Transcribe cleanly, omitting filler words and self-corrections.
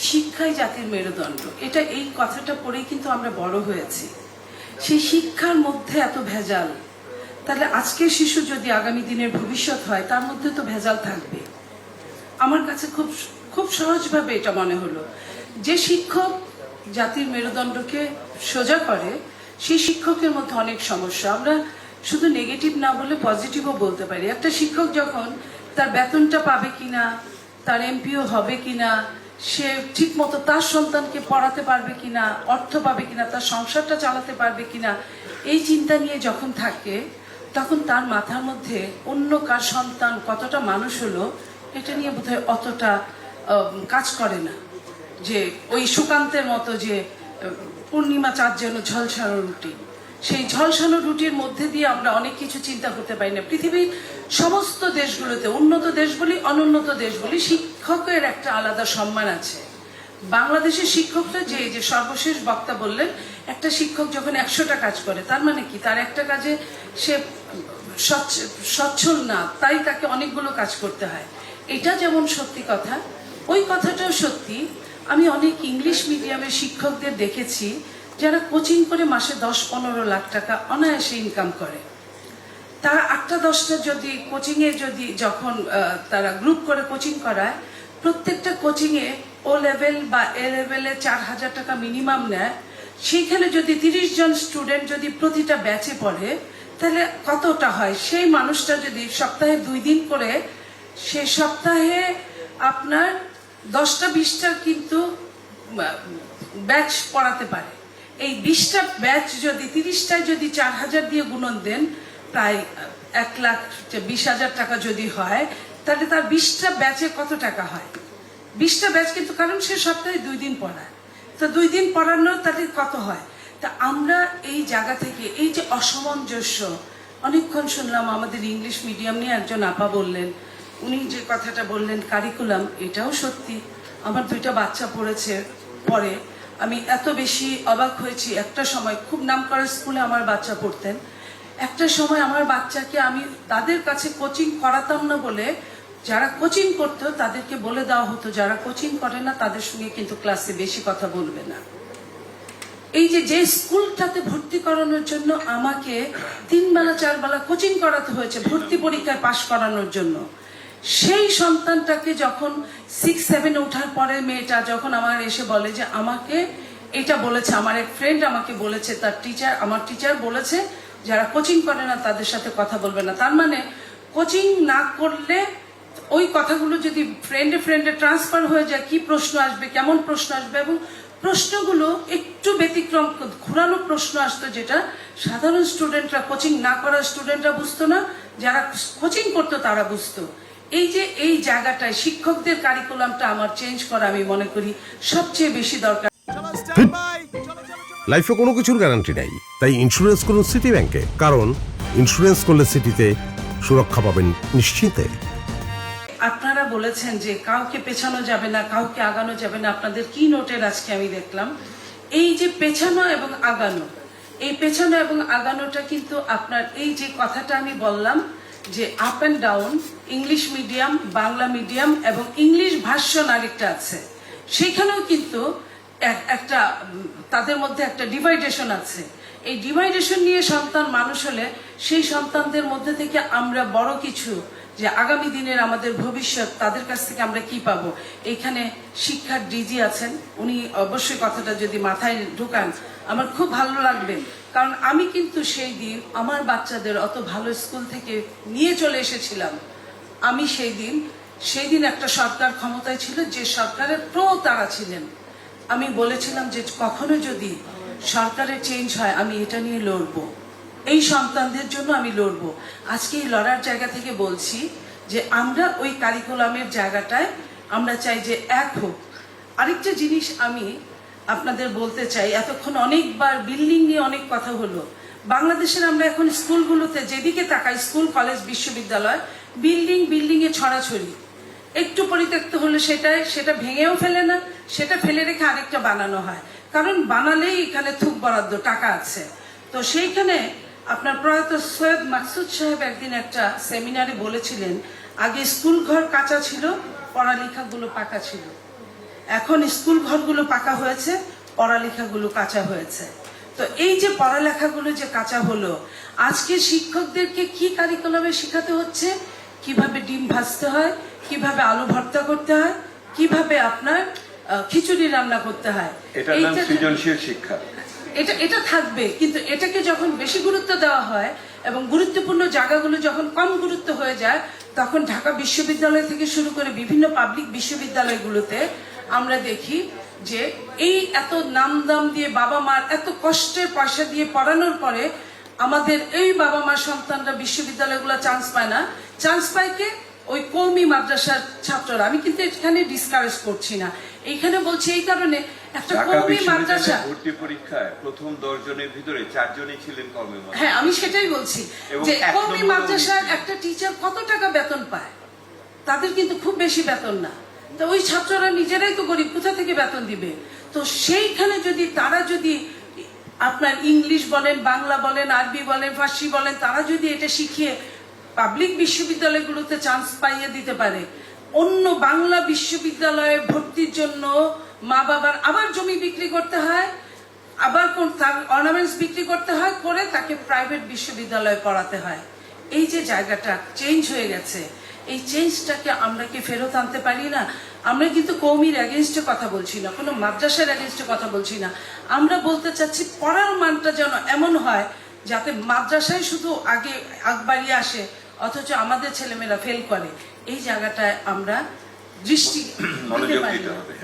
শিক্ষাই জাতির মেরুদণ্ড, এটা এই কথাটা পড়েই কিন্তু আমরা বড় হয়েছি। সেই শিক্ষার মধ্যে এত ভেজাল, তাহলে আজকের শিশু যদি আগামী দিনের ভবিষ্যৎ হয় তার মধ্যে তো ভেজাল থাকবে। আমার কাছে খুব খুব সহজভাবে এটা মনে হলো যে শিক্ষক জাতির মেরুদণ্ডকে সোজা করে, সেই শিক্ষকের মধ্যে অনেক সমস্যা। আমরা শুধু নেগেটিভ না বলে পজিটিভও বলতে পারি। একটা শিক্ষক যখন তার বেতনটা পাবে কিনা, তার এমপিও হবে কিনা, সে ঠিক মতো তার সন্তানকে পড়াতে পারবে কিনা, অর্থ পাবে কিনা, তার সংসারটা চালাতে পারবে কিনা, এই চিন্তা নিয়ে যখন থাকে তখন তার মাথার মধ্যে অন্য কার সন্তান কতটা মানুষ হলো এটা নিয়ে বোধহয় অতটা কাজ করে না। যে ওই সুকান্তের মতো যে পূর্ণিমা চাঁদ যেন ঝলসানো রুটি, সেই ঝলসানো রুটির মধ্যে দিয়ে আমরা অনেক কিছু চিন্তা করতে পারি না। পৃথিবীর সমস্ত দেশগুলোতে, উন্নত দেশ বলি অনুন্নত দেশ বলি, শিক্ষকের একটা আলাদা সম্মান আছে। বাংলাদেশের শিক্ষকরা যে সর্বশেষ বক্তা বললেন, একটা শিক্ষক যখন 100টা কাজ করে তার মানে কি তার একটা কাজে সে সচ্ছল না, তাই তাকে অনেকগুলো কাজ করতে হয়। এটা যেমন সত্যি কথা, ওই কথাটাও সত্যি। আমি অনেক ইংলিশ মিডিয়ামের শিক্ষকদের দেখেছি যারা কোচিং করে মাসে 10-15 লাখ টাকা অনায়াসে ইনকাম করে। তারা 8টা-10টা যদি কোচিংয়ে যখন তারা গ্রুপ করে কোচিং করায়, প্রত্যেকটা কোচিংয়ে ও লেভেল বা এ লেভেলে 4,000 টাকা মিনিমাম নেয়। সেইখানে যদি 30 জন স্টুডেন্ট যদি প্রতিটা ব্যাচে পড়ে তাহলে কতটা হয়? সেই মানুষটা যদি সপ্তাহে 2 দিন করে, সে সপ্তাহে আপনার 10টা-20টা কিন্তু ব্যাচ পড়াতে পারে। এই 20টা ব্যাচ যদি 30টায় যদি 4,000 দিয়ে গুণন দেন, প্রায় 1,20,000 টাকা যদি হয়, তাহলে তার 20টা ব্যাচে কত টাকা হয়? 20টা ব্যাচ কিন্তু, কারণ সে সপ্তাহে 2 দিন পড়ায়, তো 2 দিন পড়ানোর তাহলে কত হয়? তা আমরা এই জায়গা থেকে এই যে অসামঞ্জস্য, অনেকক্ষণ শুনলাম আমাদের ইংলিশ মিডিয়াম নিয়ে একজন আপা বললেন, উনি যে কথাটা বললেন কারিকুলাম, এটাও সত্যি। আমার 2টা বাচ্চা পড়ে আমি এত বেশি অবাক হয়েছি। একটা সময় খুব নামকরা স্কুলে আমার বাচ্চা পড়তেন, একটা সময় আমার বাচ্চাকে আমি তাদের কাছে কোচিং করাতাম না বলে যারা কোচিং করতো তাদেরকে বলে দেওয়া হতো যারা কোচিং করে না তাদের সঙ্গে কিন্তু ক্লাসে বেশি কথা বলবে না। এই যে স্কুলটাতে ভর্তি করানোর জন্য আমাকে 3 বেলা 4 বেলা কোচিং করাতে হয়েছে ভর্তি পরীক্ষায় পাশ করানোর জন্য, সেই সন্তানটাকে যখন 6-7 ওঠার পরে মেয়েটা যখন আমার এসে বলে যে আমাকে এটা বলেছে, আমার এক ফ্রেন্ড আমাকে বলেছে, তার টিচার, আমার টিচার বলেছে যারা কোচিং করে না তাদের সাথে কথা বলবে না। তার মানে কোচিং না করলে ওই কথাগুলো যদি ফ্রেন্ডে ট্রান্সফার হয়ে যায়, কি প্রশ্ন আসবে, কেমন প্রশ্ন আসবে, এবং প্রশ্নগুলো একটু ব্যতিক্রম ঘোরানো প্রশ্ন আসতো, যেটা সাধারণ স্টুডেন্টরা, কোচিং না করা স্টুডেন্টরা বুঝতো না, যারা কোচিং করতো তারা বুঝতো। এই জায়গাটায় শিক্ষকদের কারিকুলামটা আমার চেঞ্জ করা আমি মনে করি সবচেয়ে বেশি দরকার। লাইফে কোনো কিছুর গ্যারান্টি নাই, তাই ইন্স্যুরেন্স করুন সিটি ব্যাংকে, কারণ ইন্স্যুরেন্স করলে সিটিতে সুরক্ষা পাবেন নিশ্চিন্তে। আপনারা বলেছেন যে কাউকে পেছানো যাবে না, কাউকে আগানো যাবে না। আপনাদের কি নোটের আজকে আমি দেখলাম এই যে পেছানো এবং আগানো, এই পেছানো এবং আগানোটা কিন্তু আপনার এই যে কথাটা আমি বললাম যে up and down, English medium, Bangla medium এবং ইংলিশ ভার্সন আরেকটা আছে, সেখানেও কিন্তু একটা তাদের মধ্যে একটা ডিভাইডেশন আছে। এই ডিভাইডেশন নিয়ে সন্তান মানুষ হলে সেই সন্তানদের মধ্যে থেকে আমরা বড় কিছু, যে আগামী দিনের আমাদের ভবিষ্যৎ, তাদের কাছ থেকে আমরা কি পাবো। এইখানে শিক্ষার ডিজি আছেন, উনি অবশ্যই কথাটা যদি মাথায় ঢোকান আমার খুব ভালো লাগবে। কারণ আমি কিন্তু সেই দিন আমার বাচ্চাদের অত ভালো স্কুল থেকে নিয়ে চলে এসেছিলাম। আমি সেই দিন একটা সরকার ক্ষমতায় ছিল, যে সরকারের তারা ছিলেন। আমি বলেছিলাম যে কখনো যদি সরকারের চেঞ্জ হয় আমি এটা নিয়ে লড়বো, এই সন্তানদের জন্য আমি লড়বো। আজকে এই লড়ার জায়গা থেকে বলছি যে আমরা ওই কারিকুলামের জায়গাটায় আমরা চাই যে এক হোক। আরেকটা জিনিস আমি আপনাদের বলতে চাই, এতক্ষণ অনেকবার বিল্ডিং নিয়ে অনেক কথা হলো। বাংলাদেশের আমরা এখন স্কুলগুলোতে যেদিকে তাকাই, স্কুল, কলেজ, বিশ্ববিদ্যালয়, বিল্ডিং এ ছড়াছড়ি। একটু পরিত্যক্ত হলে সেটা ভেঙেও ফেলে না, সেটা ফেলে রেখে আরেকটা বানানো হয়, কারণ বানালেই এখানে থুক বরাদ্দ, টাকা আছে। তো সেইখানে আপনার প্রয়াত সৈয়দ মাকসুদ সাহেব একদিন একটা সেমিনারে বলেছিলেন, আগে স্কুল ঘর কাঁচা ছিল, পড়ালেখাগুলো পাকা ছিল। এখন স্কুল ঘরগুলো পাকা হয়েছে, পড়ালেখাগুলো কাঁচা হয়েছে। তো এই যে পড়ালেখাগুলো যে কাঁচা হলো, আজকে শিক্ষকদেরকে কি কারিকুলামে শেখাতে হচ্ছে, কিভাবে ডিম ভাজতে হয়, কিভাবে আলু ভর্তা করতে হয়, কিভাবে আপনার খিচুড়ি রান্না করতে হয়। এটার নাম সৃজনশীল শিক্ষা। এটা থাকবে, কিন্তু এটাকে যখন বেশি গুরুত্ব দেওয়া হয় এবং গুরুত্বপূর্ণ জায়গাগুলো যখন কম গুরুত্ব হয়ে যায়, তখন ঢাকা বিশ্ববিদ্যালয় থেকে শুরু করে বিভিন্ন পাবলিক বিশ্ববিদ্যালয়গুলোতে আমরা দেখি যে এই এত নাম দাম দিয়ে বাবা মার এত কষ্টের পয়সা দিয়ে পড়ানোর পরে আমাদের এই বাবা মার সন্তানরা বিশ্ববিদ্যালয়গুলো চান্স পায় না। চান্স পায় কে? ওই কওমি মাদ্রাসার ছাত্ররা। আমি কিন্তু এখানে ডিসকারেজ করছি না, এইখানে বলছি এই কারণে একটা কওমি মাদ্রাসা ভর্তি পরীক্ষায় প্রথম 10 জনের ভিতরে 4 জনই ছিলেন কওমি মাদ্রাসা। হ্যাঁ, আমি সেটাই বলছি যে কওমি মাদ্রাসার একটা টিচার কত টাকা বেতন পায়, তাদের কিন্তু খুব বেশি বেতন না। তো ওই ছাত্ররা নিজেরাই তো গরিব, কোথা থেকে বেতন দিবে? তো সেইখানে যদি তারা যদি আপনার ইংলিশ বলেন, বাংলা বলেন, আরবি বলেন, ফার্সি বলেন, তারা যদি এটা শিখিয়ে পাবলিক বিশ্ববিদ্যালয়গুলোতে চান্স পাইয়ে দিতে পারে, অন্য বাংলা বিশ্ববিদ্যালয়ে ভর্তির জন্য মা বাবার আবার জমি বিক্রি করতে হয়, আবার তার অর্নামেন্টস বিক্রি করতে হয়, করে তাকে প্রাইভেট বিশ্ববিদ্যালয়ে পড়াতে হয়। এই যে জায়গাটা চেঞ্জ হয়ে গেছে, এই চেঞ্জটাকে আমরা কি ফেরত আনতে পারি না? আমরা কিন্তু কওমির এগেনস্টে কথা বলছি না, কোনো মাদ্রাসার এগেনস্টে কথা বলছি না। আমরা বলতে চাচ্ছি পড়ার মানটা যেন এমন হয় যাতে মাদ্রাসায় শুধু আগে আগবাড়িয়ে আসে, অথচ আমাদের ছেলেমেয়েরা ফেল করে। এই জায়গাটায় আমরা দৃষ্টি দিতে পারি না।